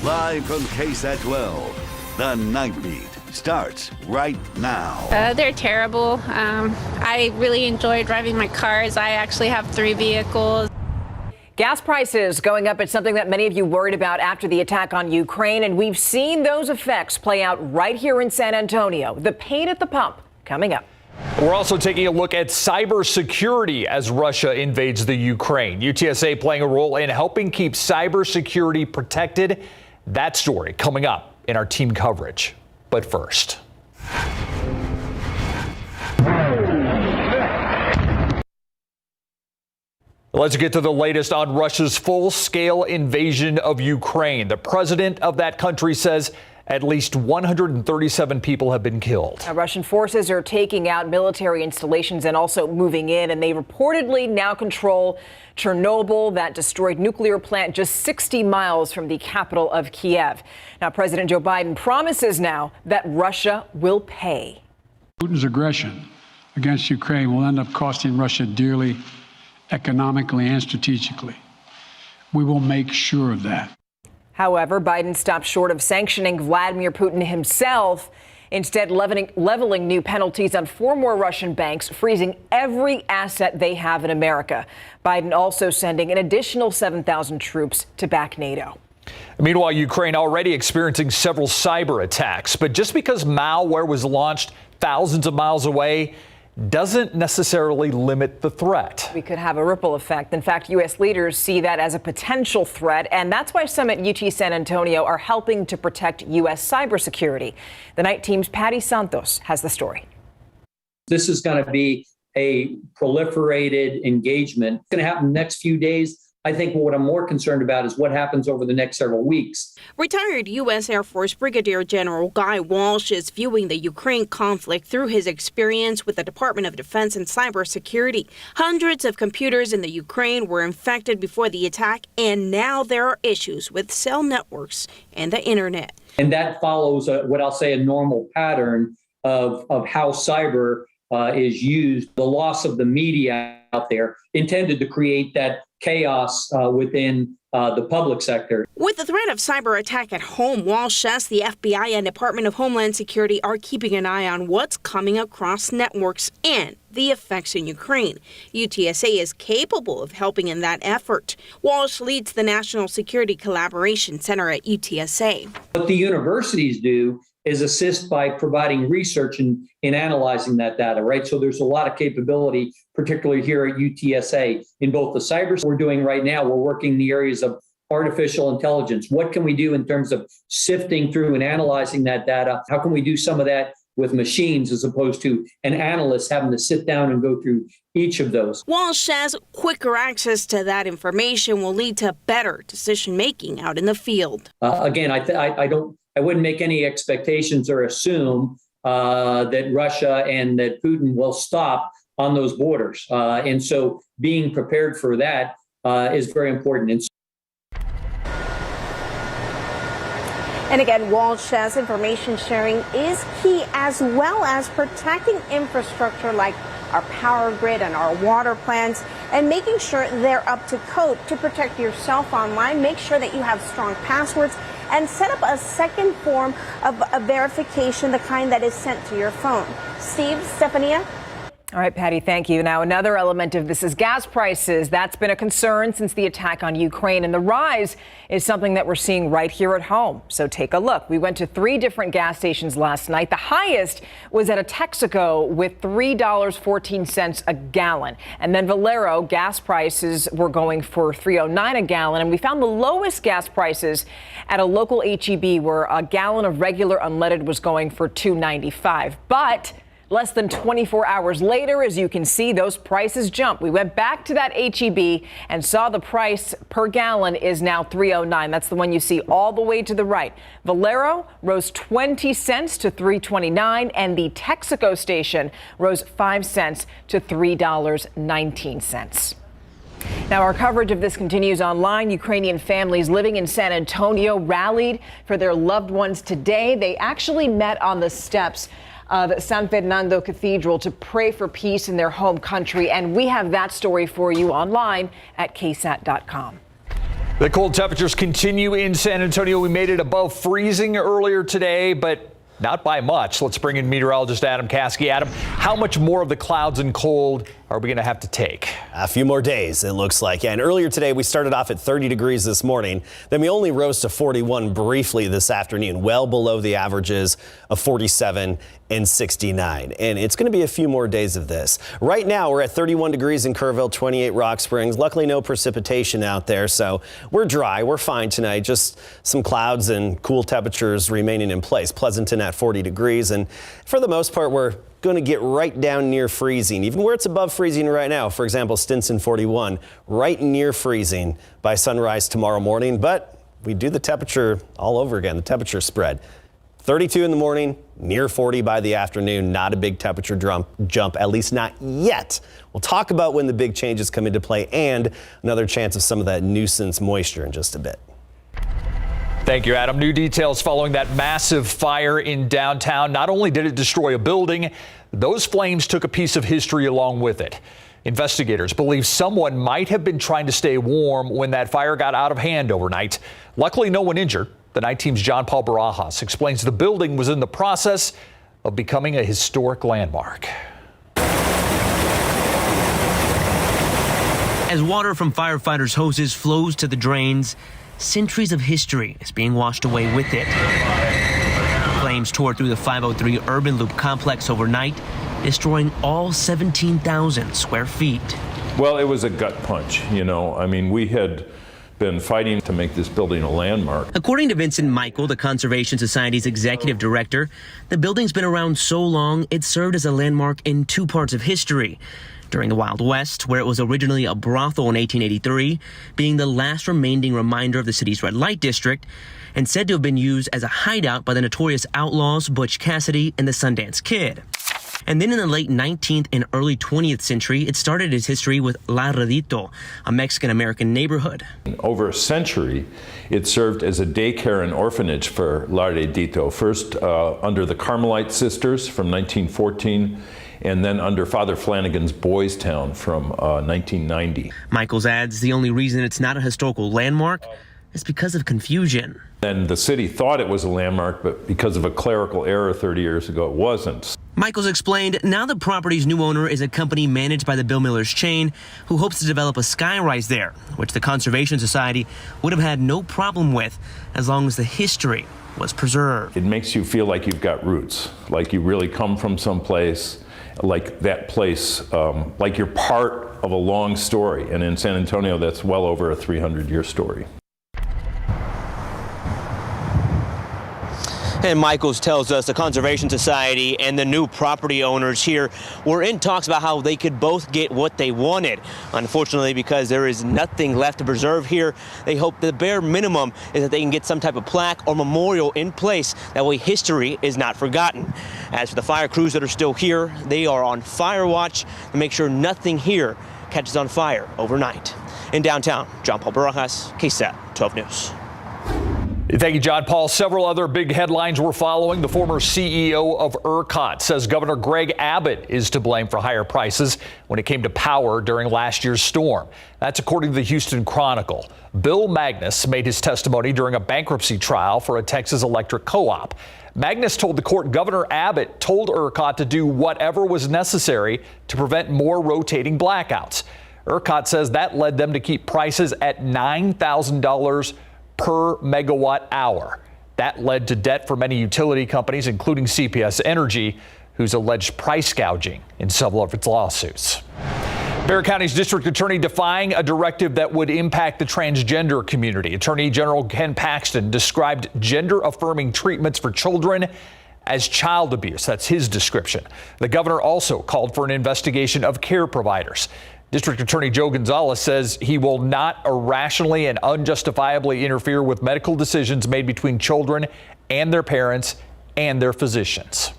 Live from KSAT 12, the Nightbeat starts right now. They're terrible. I really enjoy driving my cars. I actually have 3 vehicles. Gas prices going up. It's something that many of you worried about after the attack on Ukraine, and we've seen those effects play out right here in San Antonio. The pain at the pump coming up. We're also taking a look at cybersecurity as Russia invades the Ukraine. UTSA playing a role in helping keep cybersecurity protected. That story coming up in our team coverage. But first. Let's get to the latest on Russia's full-scale invasion of Ukraine. The president of that country says at least 137 people have been killed. Now, Russian forces are taking out military installations and also moving in, and they reportedly now control Chernobyl, that destroyed nuclear plant just 60 miles from the capital of Kiev. Now, President Joe Biden promises now that Russia will pay. Putin's aggression against Ukraine will end up costing Russia dearly, economically and strategically. We will make sure of that. However, Biden stopped short of sanctioning Vladimir Putin himself, instead leveling new penalties on 4 more Russian banks, freezing every asset they have in America. Biden also sending an additional 7,000 troops to back NATO. Meanwhile, Ukraine already experiencing several cyber attacks. But just because malware was launched thousands of miles away doesn't necessarily limit the threat. We could have a ripple effect. In fact, U.S. leaders see that as a potential threat, and that's why some at UT San Antonio are helping to protect U.S. cybersecurity. The Night Team's Patty Santos has the story. This is going to be a proliferated engagement. It's going to happen the next few days. I think what I'm more concerned about is what happens over the next several weeks. Retired U.S. Air Force Brigadier General Guy Walsh is viewing the Ukraine conflict through his experience with the Department of Defense and cybersecurity. Hundreds of computers in the Ukraine were infected before the attack, and now there are issues with cell networks and the internet. And that follows what I'll say a normal pattern of how cyber is used. The loss of the media out there intended to create that chaos within the public sector. With the threat of cyber attack at home, Walsh says the FBI and Department of Homeland Security are keeping an eye on what's coming across networks and the effects in Ukraine. UTSA is capable of helping in that effort. Walsh leads the National Security Collaboration Center at UTSA. What the universities do is assist by providing research in analyzing that data, right? So there's a lot of capability, particularly here at UTSA, in both the cyber we're doing right now. We're working in the areas of artificial intelligence. What can we do in terms of sifting through and analyzing that data? How can we do some of that with machines as opposed to an analyst having to sit down and go through each of those? Walsh says quicker access to that information will lead to better decision making out in the field. Again, I wouldn't make any expectations or assume that Russia and that Putin will stop on those borders. And so being prepared for that is very important. And again, Walsh says information sharing is key, as well as protecting infrastructure like our power grid and our water plants, and making sure they're up to code. To protect yourself online, make sure that you have strong passwords and set up a second form of a verification, the kind that is sent to your phone. Steve, Stephania? All right, Patty, thank you. Now, another element of this is gas prices. That's been a concern since the attack on Ukraine, and the rise is something that we're seeing right here at home. So take a look. We went to 3 different gas stations last night. The highest was at a Texaco with $3.14 a gallon. And then Valero gas prices were going for $3.09 a gallon. And we found the lowest gas prices at a local HEB, where a gallon of regular unleaded was going for $2.95. But less than 24 hours later, as you can see, those prices jump. We went back to that HEB and saw the price per gallon is now $3.09. That's the one you see all the way to the right. Valero rose 20 cents to $3.29, and the Texaco station rose 5 cents to $3.19. Now, our coverage of this continues online. Ukrainian families living in San Antonio rallied for their loved ones today. They actually met on the steps of San Fernando Cathedral to pray for peace in their home country. And we have that story for you online at KSAT.com. The cold temperatures continue in San Antonio. We made it above freezing earlier today, but not by much. Let's bring in meteorologist Adam Caskey. Adam, how much more of the clouds and cold are we going to have to take? A few more days, it looks like. Yeah, and earlier today, we started off at 30 degrees this morning. Then we only rose to 41 briefly this afternoon, well below the averages of 47 and 69. And it's going to be a few more days of this. Right now, we're at 31 degrees in Kerrville, 28 Rock Springs. Luckily, no precipitation out there, so we're dry. We're fine tonight. Just some clouds and cool temperatures remaining in place. Pleasanton at 40 degrees. And for the most part, we're going to get right down near freezing, even where it's above freezing right now. For example, Stinson 41, right near freezing by sunrise tomorrow morning. But we do the temperature all over again, the temperature spread. 32 in the morning, near 40 by the afternoon. Not a big temperature jump, at least not yet. We'll talk about when the big changes come into play and another chance of some of that nuisance moisture in just a bit. Thank you, Adam. New details following that massive fire in downtown. Not only did it destroy a building, those flames took a piece of history along with it. Investigators believe someone might have been trying to stay warm when that fire got out of hand overnight. Luckily, no one injured. The night team's John Paul Barajas explains the building was in the process of becoming a historic landmark. As water from firefighters' hoses flows to the drains, centuries of history is being washed away with it. Flames tore through the 503 Urban Loop complex overnight, destroying all 17,000 square feet. Well, it was a gut punch, you know. I mean, we had been fighting to make this building a landmark. According to Vincent Michael, the Conservation Society's executive director, the building's been around so long it served as a landmark in two parts of history. During the Wild West, where it was originally a brothel in 1883, being the last remaining reminder of the city's red light district, and said to have been used as a hideout by the notorious outlaws Butch Cassidy and the Sundance Kid. And then in the late 19th and early 20th century, it started its history with La Redito, a Mexican-American neighborhood. Over a century, it served as a daycare and orphanage for La Redito, first under the Carmelite Sisters from 1914, and then under Father Flanagan's Boys Town from 1990. Michaels adds the only reason it's not a historical landmark is because of confusion. And the city thought it was a landmark, but because of a clerical error 30 years ago, it wasn't. Michaels explained now the property's new owner is a company managed by the Bill Miller's chain who hopes to develop a skyrise there, which the Conservation Society would have had no problem with as long as the history was preserved. It makes you feel like you've got roots, like you really come from someplace, like that place, like you're part of a long story. And in San Antonio, that's well over a 300-year story. And Michaels tells us the Conservation Society and the new property owners here were in talks about how they could both get what they wanted. Unfortunately, because there is nothing left to preserve here, they hope the bare minimum is that they can get some type of plaque or memorial in place. That way history is not forgotten. As for the fire crews that are still here, they are on fire watch to make sure nothing here catches on fire overnight. In downtown, John Paul Barajas, KSAT 12 News. Thank you, John Paul. Several other big headlines we're following. The former CEO of ERCOT says Governor Greg Abbott is to blame for higher prices when it came to power during last year's storm. That's according to the Houston Chronicle. Bill Magnus made his testimony during a bankruptcy trial for a Texas electric co-op. Magnus told the court Governor Abbott told ERCOT to do whatever was necessary to prevent more rotating blackouts. ERCOT says that led them to keep prices at $9,000 per megawatt hour. That led to debt for many utility companies, including CPS Energy, who's alleged price gouging in several of its lawsuits. Bexar County's district attorney defying a directive that would impact the transgender community. Attorney General Ken Paxton described gender-affirming treatments for children as child abuse. That's his description. The governor also called for an investigation of care providers. District Attorney Joe Gonzalez says he will not irrationally and unjustifiably interfere with medical decisions made between children and their parents and their physicians.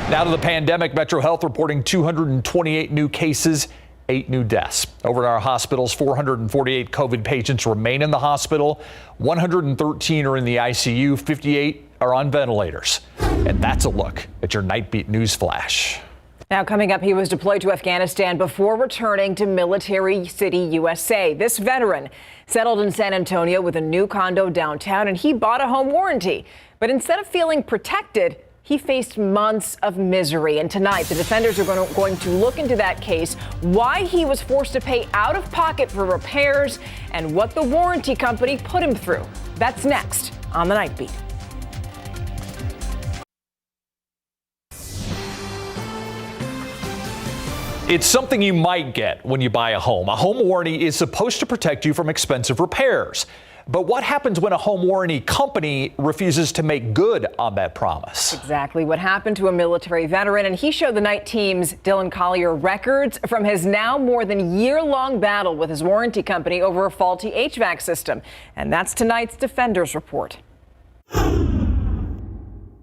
Now to the pandemic. Metro Health reporting 228 new cases, 8 new deaths. Over in our hospitals, 448 COVID patients remain in the hospital. 113 are in the ICU. 58 are on ventilators. And that's a look at your Nightbeat News Flash. Now, coming up, he was deployed to Afghanistan before returning to Military City, USA. This veteran settled in San Antonio with a new condo downtown, and he bought a home warranty. But instead of feeling protected, he faced months of misery. And tonight, the defenders are going to look into that case, why he was forced to pay out of pocket for repairs, and what the warranty company put him through. That's next on the Nightbeat. It's something you might get when you buy a home. A home warranty is supposed to protect you from expensive repairs. But what happens when a home warranty company refuses to make good on that promise? Exactly what happened to a military veteran, and he showed the night team's Dylan Collier records from his now more than year-long battle with his warranty company over a faulty HVAC system. And that's tonight's Defenders Report.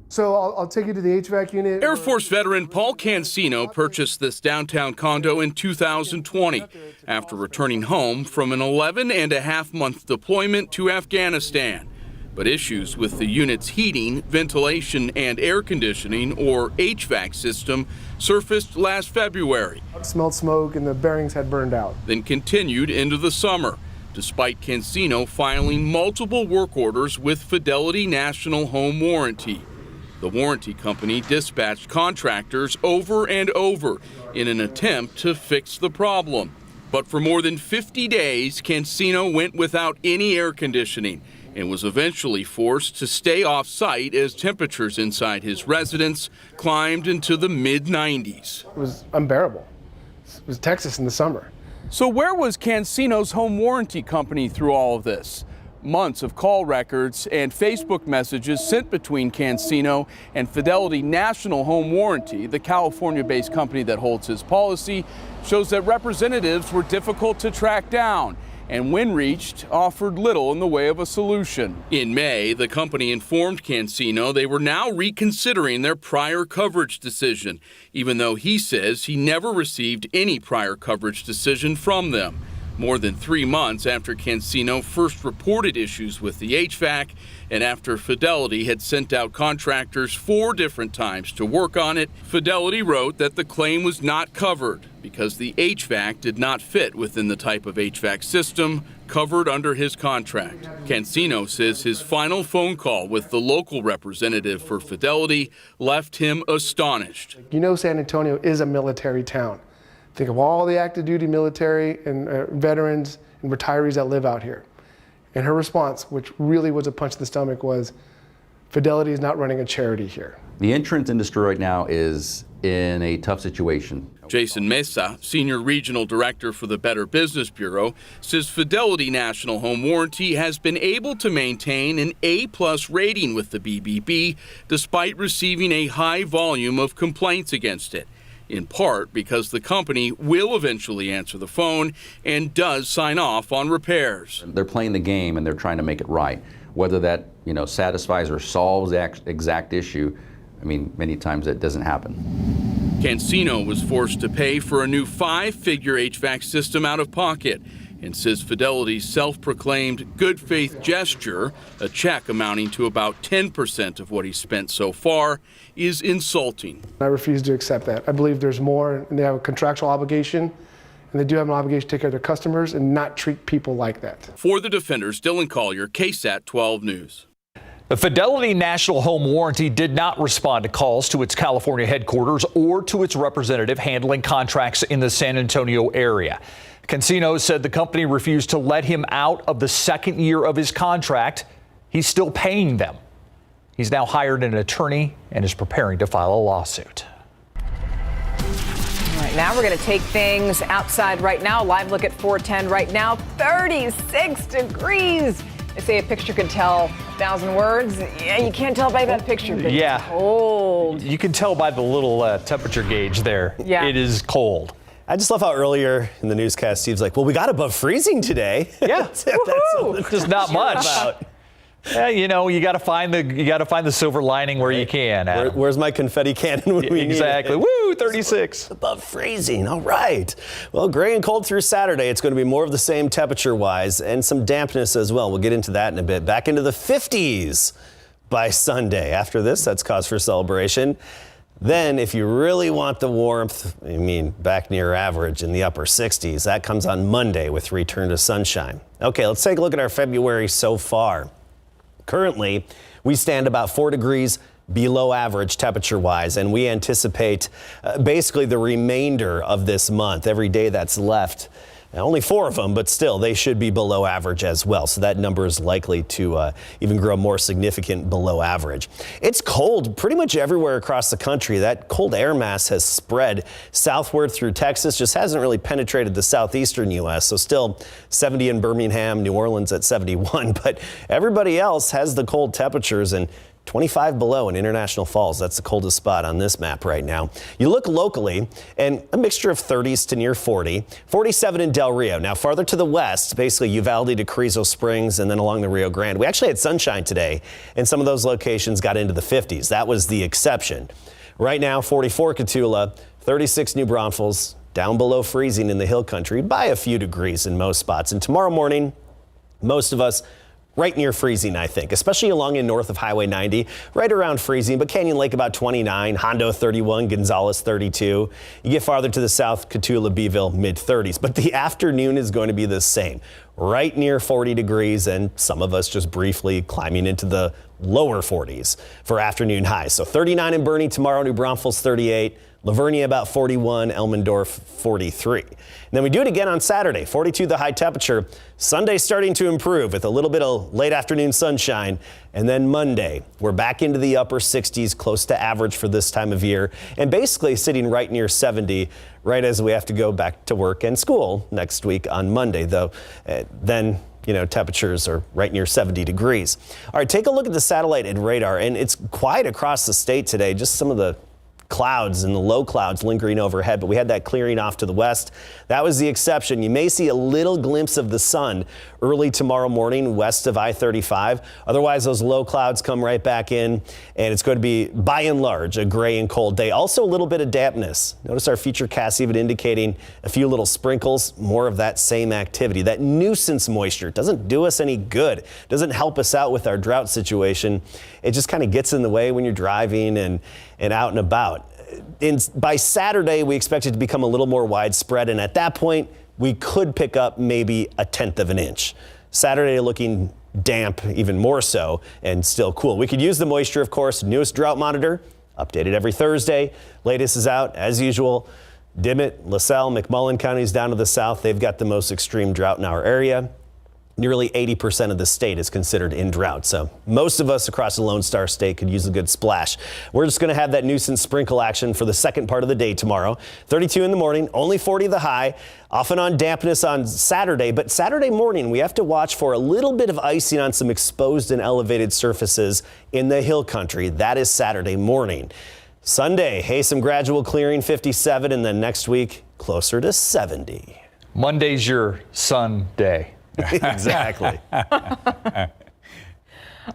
So I'll take you to the HVAC unit. Air Force veteran Paul Cancino purchased this downtown condo in 2020 after returning home from an 11-and-a-half-month deployment to Afghanistan. But issues with the unit's heating, ventilation, and air conditioning, or HVAC system, surfaced last February. It smelled smoke and the bearings had burned out. Then continued into the summer, despite Cancino filing multiple work orders with Fidelity National Home Warranty. The warranty company dispatched contractors over and over in an attempt to fix the problem. But for more than 50 days, Cancino went without any air conditioning and was eventually forced to stay off-site as temperatures inside his residence climbed into the mid-90s. It was unbearable. It was Texas in the summer. So where was Cancino's home warranty company through all of this? Months of call records and Facebook messages sent between Cancino and Fidelity National Home Warranty, the California-based company that holds his policy, shows that representatives were difficult to track down and when reached, offered little in the way of a solution. In May, the company informed Cancino they were now reconsidering their prior coverage decision, even though he says he never received any prior coverage decision from them. More than 3 months after Cancino first reported issues with the HVAC and after Fidelity had sent out contractors 4 different times to work on it, Fidelity wrote that the claim was not covered because the HVAC did not fit within the type of HVAC system covered under his contract. Cancino says his final phone call with the local representative for Fidelity left him astonished. You know, San Antonio is a military town. Think of all the active duty military and veterans and retirees that live out here. And her response, which really was a punch to the stomach, was Fidelity is not running a charity here. The insurance industry right now is in a tough situation. Jason Mesa, Senior Regional Director for the Better Business Bureau, says Fidelity National Home Warranty has been able to maintain an A+ rating with the BBB despite receiving a high volume of complaints against it, in part because the company will eventually answer the phone and does sign off on repairs. They're playing the game and they're trying to make it right. Whether that, satisfies or solves the exact issue, many times that doesn't happen. Cancino was forced to pay for a new 5-figure HVAC system out of pocket and says Fidelity's self-proclaimed good faith gesture, a check amounting to about 10% of what he spent so far, is insulting. I refuse to accept that. I believe there's more, and they have a contractual obligation, and they do have an obligation to take care of their customers and not treat people like that. For the Defenders, Dylan Collier, KSAT 12 News. The Fidelity National Home Warranty did not respond to calls to its California headquarters or to its representative handling contracts in the San Antonio area. Cancino said the company refused to let him out of the second year of his contract. He's still paying them. He's now hired an attorney and is preparing to file a lawsuit. All right, now we're going to take things outside right now. Live look at 410 right now, 36 degrees. They say a picture can tell 1,000 words. Yeah, you can't tell by that picture, but yeah. It's cold. You can tell by the little temperature gauge there. Yeah. It is cold. I just love how earlier in the newscast, Steve's like, well, we got above freezing today. Yeah. That's just not much. Yeah, you got to find the silver lining where you can. Where's my confetti cannon when we need it? Exactly. Woo, 36. Above freezing. All right. Well, gray and cold through Saturday. It's going to be more of the same temperature-wise and some dampness as well. We'll get into that in a bit. Back into the 50s by Sunday. After this, that's cause for celebration. Then if you really want the warmth, I mean, back near average in the upper 60s, that comes on Monday with return to sunshine. Okay, let's take a look at our February so far. Currently, we stand about 4 degrees below average temperature-wise, and we anticipate basically the remainder of this month. Every day that's left, only 4 of them, but still, they should be below average as well. So that number is likely to even grow more significant below average. It's cold pretty much everywhere across the country. That cold air mass has spread southward through Texas, just hasn't really penetrated the southeastern U.S. So still 70 in Birmingham, New Orleans at 71, but everybody else has the cold temperatures, and 25 below in International Falls. That's the coldest spot on this map right now. You look locally, and a mixture of 30s to near 40. 47 in Del Rio. Now, farther to the west, basically Uvalde to Carrizo Springs and then along the Rio Grande. We actually had sunshine today, and some of those locations got into the 50s. That was the exception. Right now, 44 Cotulla, 36 New Braunfels, down below freezing in the hill country by a few degrees in most spots. And tomorrow morning, most of us right near freezing, I think, especially along and north of Highway 90, right around freezing, but Canyon Lake about 29, Hondo 31, Gonzales 32. You get farther to the south, Cotulla, Beeville, mid-30s, but the afternoon is going to be the same, right near 40 degrees, and some of us just briefly climbing into the lower 40s for afternoon highs. So 39 in Boerne tomorrow, New Braunfels 38, Lavernia about 41, Elmendorf 43. And then we do it again on Saturday, 42 the high temperature. Sunday starting to improve with a little bit of late afternoon sunshine. And then Monday, we're back into the upper 60s, close to average for this time of year, and basically sitting right near 70 right as we have to go back to work and school next week on Monday, though then temperatures are right near 70 degrees. All right, take a look at the satellite and radar, and it's quiet across the state today. Just some of the clouds and the low clouds lingering overhead, but we had that clearing off to the west. That was the exception. You may see a little glimpse of the sun early tomorrow morning west of I-35. Otherwise, those low clouds come right back in, and it's going to be, by and large, a gray and cold day. Also, a little bit of dampness. Notice our futurecast even indicating a few little sprinkles, more of that same activity. That nuisance moisture doesn't do us any good. Doesn't help us out with our drought situation. It just kind of gets in the way when you're driving and out and about. By Saturday, we expect it to become a little more widespread, and at that point, we could pick up maybe 1/10 of an inch. Saturday looking damp, even more so, and still cool. We could use the moisture, of course. Newest drought monitor, updated every Thursday. Latest is out, as usual. Dimmitt, LaSalle, McMullen counties down to the south, they've got the most extreme drought in our area. Nearly 80% of the state is considered in drought, so most of us across the Lone Star State could use a good splash. We're just going to have that nuisance sprinkle action for the second part of the day tomorrow. 32 in the morning, only 40 the high, off and on dampness on Saturday, but Saturday morning we have to watch for a little bit of icing on some exposed and elevated surfaces in the hill country. That is Saturday morning. Sunday, hey, some gradual clearing, 57, and then next week, closer to 70. Monday's your sun day. Exactly.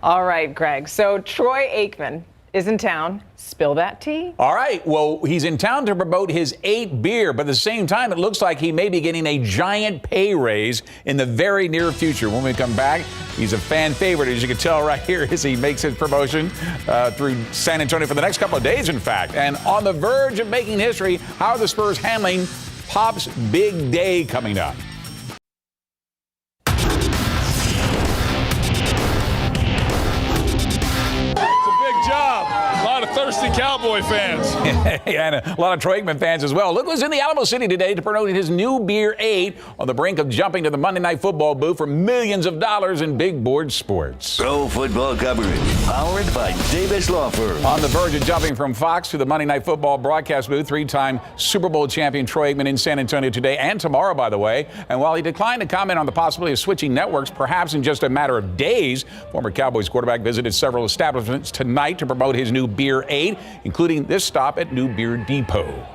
All right, Greg. So Troy Aikman is in town. Spill that tea. All right. Well, he's in town to promote his 8 beer, but at the same time, it looks like he may be getting a giant pay raise in the very near future. When we come back, he's a fan favorite, as you can tell right here, as he makes his promotion through San Antonio for the next couple of days, in fact. And on the verge of making history, how are the Spurs handling Pop's big day coming up? Thirsty Cowboy fans. And a lot of Troy Aikman fans as well. Look who's in the Alamo City today to promote his new beer 8 on the brink of jumping to the Monday Night Football booth for millions of dollars in big board sports. Pro football coverage powered by Davis Law Firm. On the verge of jumping from Fox to the Monday Night Football broadcast booth, 3-time Super Bowl champion Troy Aikman in San Antonio today and tomorrow, by the way. And while he declined to comment on the possibility of switching networks, perhaps in just a matter of days, former Cowboys quarterback visited several establishments tonight to promote his new beer 8, including this stop at New Beer Depot.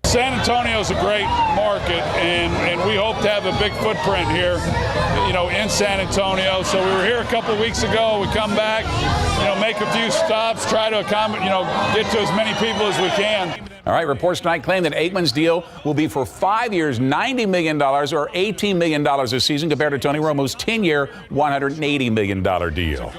San Antonio is a great market, and we hope to have a big footprint here, in San Antonio. So we were here a couple of weeks ago. We come back, make a few stops, try to accommodate, get to as many people as we can. All right, reports tonight claim that Aikman's deal will be for 5 years, $90 million or $18 million a season, compared to Tony Romo's 10-year, $180 million deal.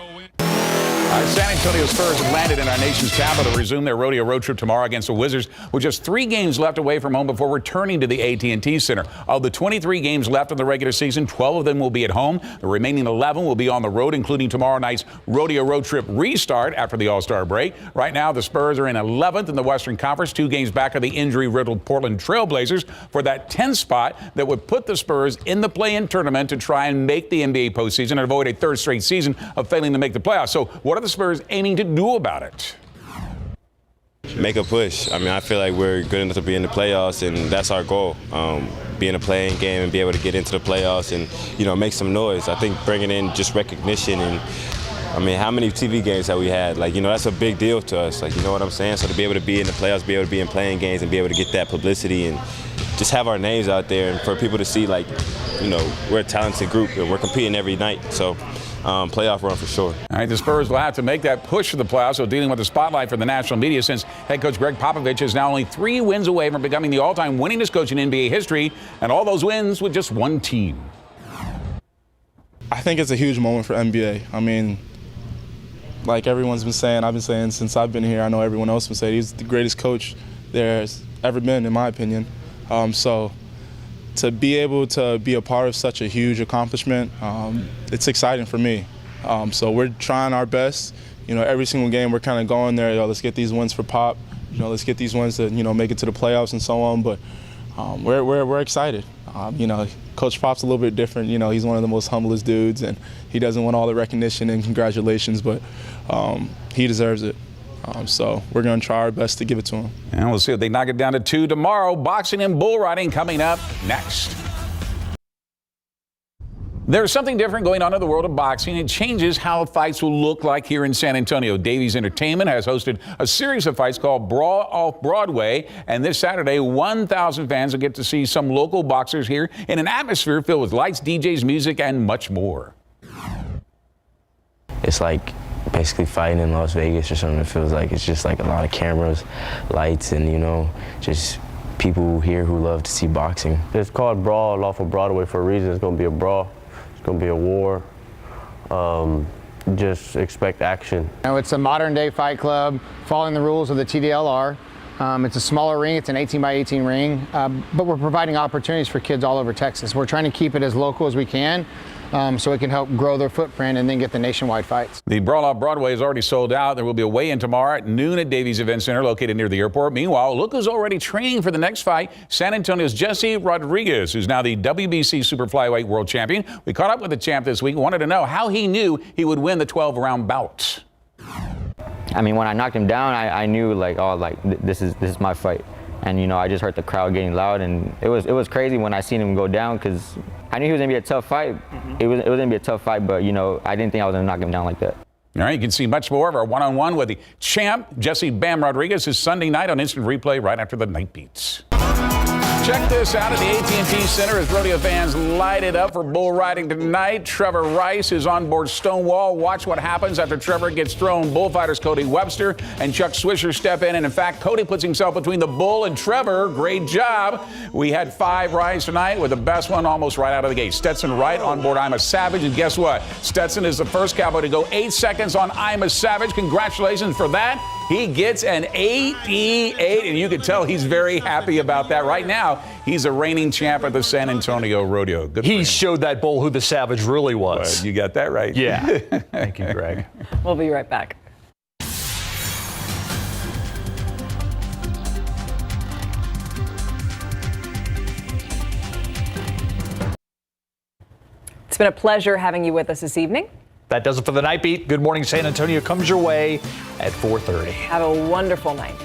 Our San Antonio Spurs have landed in our nation's capital to resume their rodeo road trip tomorrow against the Wizards, with just 3 games left away from home before returning to the AT&T Center. Of the 23 games left in the regular season, 12 of them will be at home. The remaining 11 will be on the road, including tomorrow night's rodeo road trip restart after the All-Star break. Right now, the Spurs are in 11th in the Western Conference, 2 games back of the injury-riddled Portland Trail Blazers for that 10th spot that would put the Spurs in the play-in tournament to try and make the NBA postseason and avoid a third straight season of failing to make the playoffs. So what are the Spurs aiming to do about it? Make a push. I mean, I feel like we're good enough to be in the playoffs, and that's our goal. Be in a playing game and be able to get into the playoffs and, make some noise. I think bringing in just recognition and, I mean, how many TV games have we had? Like, that's a big deal to us. Like, you know what I'm saying? So to be able to be in the playoffs, be able to be in playing games and be able to get that publicity and just have our names out there and for people to see, like, we're a talented group and we're competing every night. So playoff run for sure. All right, the Spurs will have to make that push for the playoffs, so dealing with the spotlight for the national media, since head coach Greg Popovich is now only 3 wins away from becoming the all-time winningest coach in NBA history, and all those wins with just 1 team. I think it's a huge moment for NBA. I mean, like everyone's been saying, I've been saying since I've been here, I know everyone else been saying, he's the greatest coach there's ever been, in my opinion. So to be able to be a part of such a huge accomplishment, it's exciting for me. So we're trying our best. Every single game we're kind of going there, let's get these wins for Pop. Let's get these wins to, make it to the playoffs and so on. But we're excited. Coach Pop's a little bit different. He's one of the most humblest dudes, and he doesn't want all the recognition and congratulations, but he deserves it. So we're going to try our best to give it to him. And we'll see if they knock it down to 2 tomorrow. Boxing and bull riding coming up next. There's something different going on in the world of boxing. It changes how fights will look like here in San Antonio. Davies Entertainment has hosted a series of fights called Brawl Off Broadway. And this Saturday, 1,000 fans will get to see some local boxers here in an atmosphere filled with lights, DJs, music, and much more. It's like basically fighting in Las Vegas or something. It feels like it's just like a lot of cameras, lights, and just people here who love to see boxing. It's called Brawl Off of Broadway for a reason. It's going to be a brawl. It's going to be a war. Just expect action. It's a modern-day fight club following the rules of the TDLR. It's a smaller ring. It's an 18x18 ring, but we're providing opportunities for kids all over Texas. We're trying to keep it as local as we can, so it can help grow their footprint and then get the nationwide fights. The Brawl Off Broadway is already sold out. There will be a weigh-in tomorrow at noon at Davies Event Center, located near the airport. Meanwhile, look who's already training for the next fight. San Antonio's Jesse Rodriguez, who's now the WBC Super Flyweight World Champion. We caught up with the champ this week. Wanted to know how he knew he would win the 12-round bout. I mean, when I knocked him down, I knew this is my fight. And I just heard the crowd getting loud, and it was crazy when I seen him go down, because I knew he was gonna be a tough fight. It was gonna be a tough fight, but I didn't think I was gonna knock him down like that. All right, you can see much more of our one-on-one with the champ, Jesse Bam Rodriguez, this Sunday night on instant replay right after the night beats. Check this out at the AT&T Center as rodeo fans light it up for bull riding tonight. Trevor Rice is on board Stonewall. Watch what happens after Trevor gets thrown. Bullfighters Cody Webster and Chuck Swisher step in. And in fact, Cody puts himself between the bull and Trevor. Great job. We had 5 rides tonight with the best one almost right out of the gate. Stetson Wright on board I'm a Savage. And guess what? Stetson is the first cowboy to go 8 seconds on I'm a Savage. Congratulations for that. He gets an 88, and you can tell he's very happy about that. Right now, he's a reigning champ at the San Antonio Rodeo. Good he showed that bull who the Savage really was. Well, you got that right. Yeah. Thank you, Greg. We'll be right back. It's been a pleasure having you with us this evening. That does it for the Night Beat. Good Morning San Antonio comes your way at 4:30. Have a wonderful night.